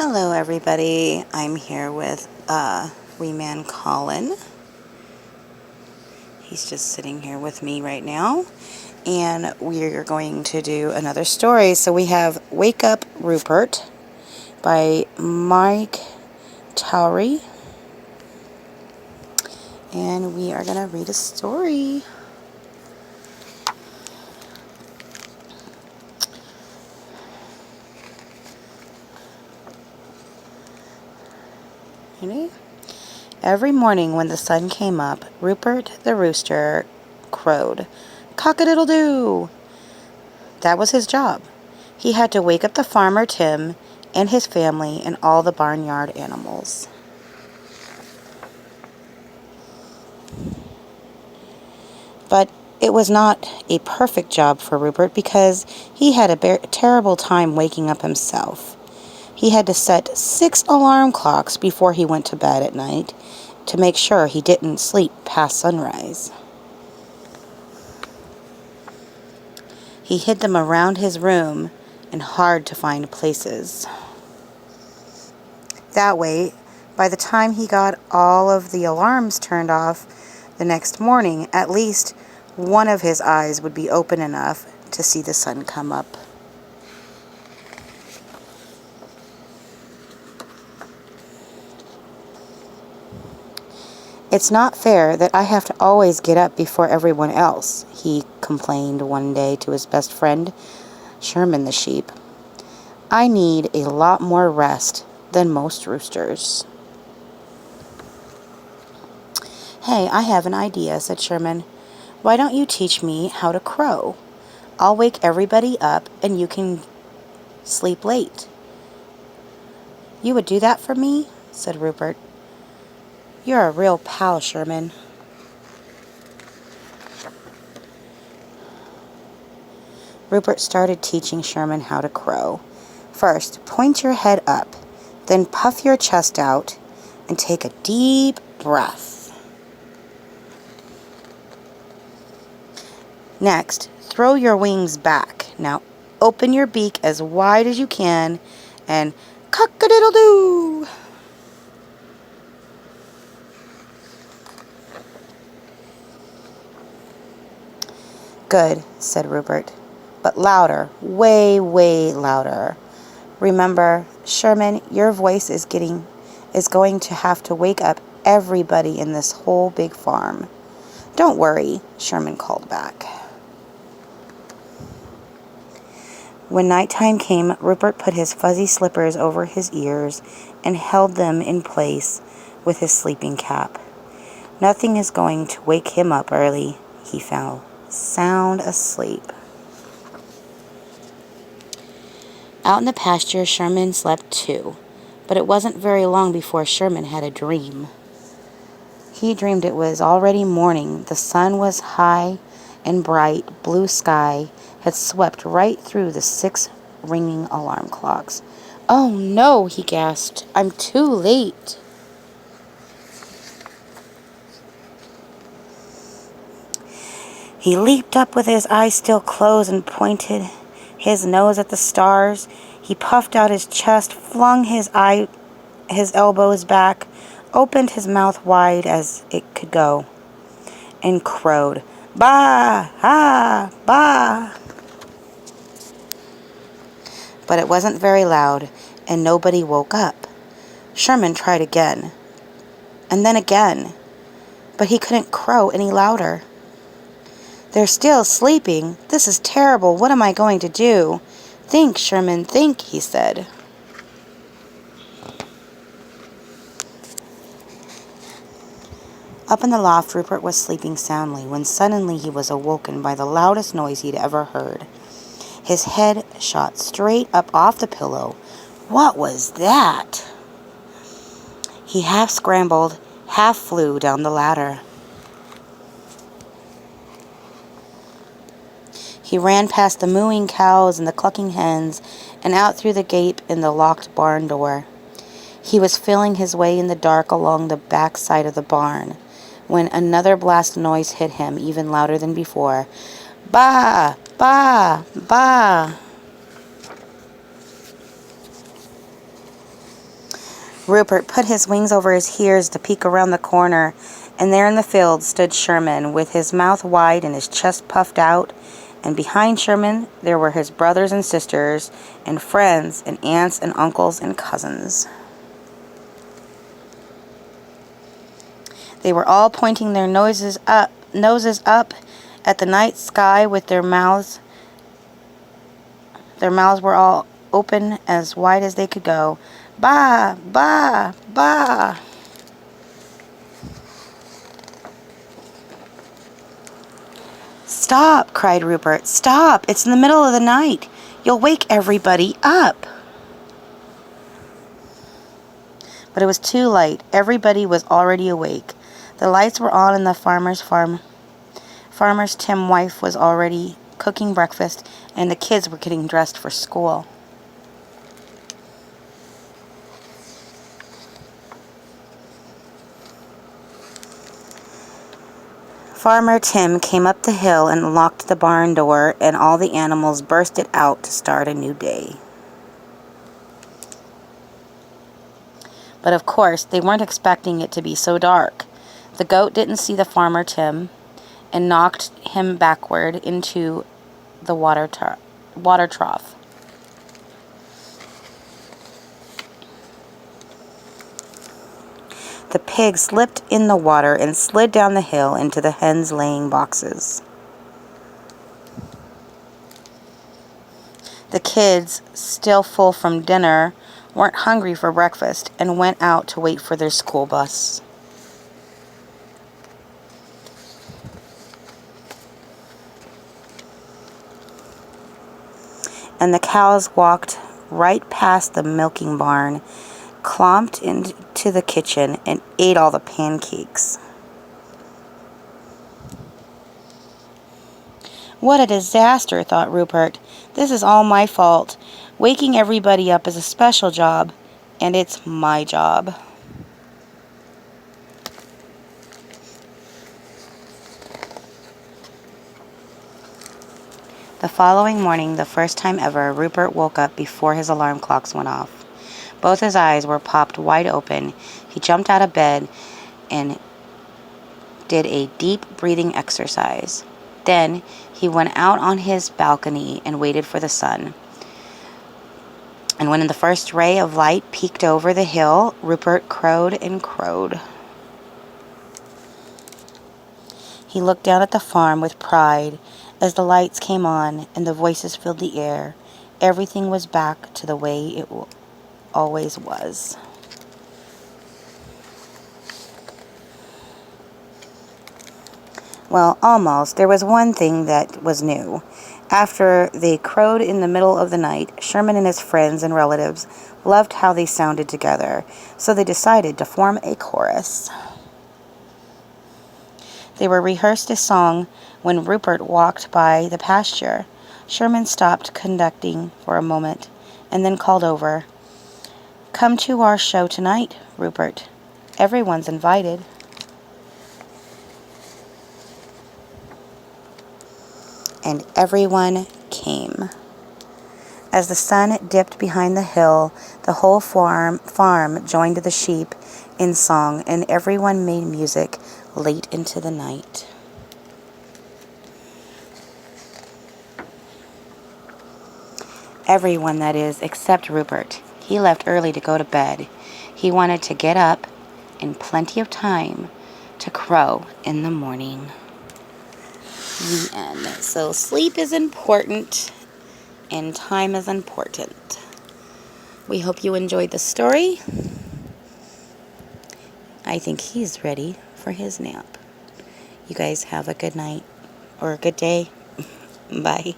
Hello everybody, I'm here with wee man Collin. He's just sitting here with me right now, and we're going to do another story. So we have Wake Up Rupert by Mike Twohy, and we are going to read a story. Ready? Every morning when the sun came up, Rupert the rooster crowed, "Cock-a-doodle-doo!" That was his job. He had to wake up the farmer Tim and his family and all the barnyard animals. But it was not a perfect job for Rupert because he had a terrible time waking up himself. He had to set 6 alarm clocks before he went to bed at night to make sure he didn't sleep past sunrise. He hid them around his room in hard-to-find places. That way, by the time he got all of the alarms turned off the next morning, at least one of his eyes would be open enough to see the sun come up. "It's not fair that I have to always get up before everyone else," he complained one day to his best friend, Sherman the sheep. "I need a lot more rest than most roosters." "Hey, I have an idea," said Sherman. "Why don't you teach me how to crow? I'll wake everybody up and you can sleep late." "You would do that for me?" said Rupert. "You're a real pal, Sherman." Rupert started teaching Sherman how to crow. "First, point your head up, then puff your chest out and take a deep breath. Next, throw your wings back. Now open your beak as wide as you can and cock-a-doodle-doo." "Good," said Rupert, "but louder, way, way louder. Remember, Sherman, your voice is going to have to wake up everybody in this whole big farm." "Don't worry," Sherman called back. When nighttime came, Rupert put his fuzzy slippers over his ears and held them in place with his sleeping cap. Nothing is going to wake him up early. He fell sound asleep. Out in the pasture, Sherman slept too, but it wasn't very long before Sherman had a dream. He dreamed it was already morning. The sun was high and bright. Blue sky had swept right through the 6 ringing alarm clocks. "Oh no," he gasped. "I'm too late." He leaped up with his eyes still closed and pointed his nose at the stars. He puffed out his chest, flung his elbows back, opened his mouth wide as it could go, and crowed, "Ba! Ha! Ba!" But it wasn't very loud, and nobody woke up. Sherman tried again, and then again, but he couldn't crow any louder. "They're still sleeping. This is terrible. What am I going to do?" "Think, Sherman, think," he said. Up in the loft, Rupert was sleeping soundly when suddenly he was awoken by the loudest noise he'd ever heard. His head shot straight up off the pillow. What was that? He half scrambled, half flew down the ladder. He ran past the mooing cows and the clucking hens and out through the gate in the locked barn door. He was feeling his way in the dark along the back side of the barn when another blast noise hit him, even louder than before. "Ba! Ba! Ba!" Rupert put his wings over his ears to peek around the corner, and there in the field stood Sherman, with his mouth wide and his chest puffed out, and behind Sherman there were his brothers and sisters, and friends, and aunts and uncles and cousins. They were all pointing their noses up at the night sky with their mouths. Their mouths were all open as wide as they could go. Bah, bah, bah. Stop, cried Rupert. Stop. It's in the middle of the night. You'll wake everybody up. But it was too late. Everybody was already awake. The lights were on in the farmer's Tim's wife was already cooking breakfast, and the kids were getting dressed for school. Farmer Tim came up the hill and locked the barn door, and all the animals bursted out to start a new day. But of course, they weren't expecting it to be so dark. The goat didn't see the Farmer Tim and knocked him backward into the water trough. The pig slipped in the water and slid down the hill into the hens' laying boxes. The kids, still full from dinner, weren't hungry for breakfast and went out to wait for their school bus. And the cows walked right past the milking barn, clomped into the kitchen, and ate all the pancakes. What a disaster, thought Rupert. This is all my fault. Waking everybody up is a special job, and it's my job. The following morning, the first time ever, Rupert woke up before his alarm clocks went off. Both his eyes were popped wide open. He jumped out of bed and did a deep breathing exercise. Then he went out on his balcony and waited for the sun. And when the first ray of light peeked over the hill, Rupert crowed and crowed. He looked down at the farm with pride as the lights came on and the voices filled the air. Everything was back to the way it always was. Well, almost. There was one thing that was new. After they crowed in the middle of the night, Sherman and his friends and relatives loved how they sounded together, so they decided to form a chorus. They were rehearsed a song when Rupert walked by the pasture. Sherman stopped conducting for a moment and then called over, "Come to our show tonight, Rupert. Everyone's invited." And everyone came. As the sun dipped behind the hill, the whole farm joined the sheep in song, and everyone made music late into the night. Everyone, that is, except Rupert. He left early to go to bed. He wanted to get up in plenty of time to crow in the morning. The end. So sleep is important and time is important. We hope you enjoyed the story. I think he's ready for his nap. You guys have a good night or a good day. Bye.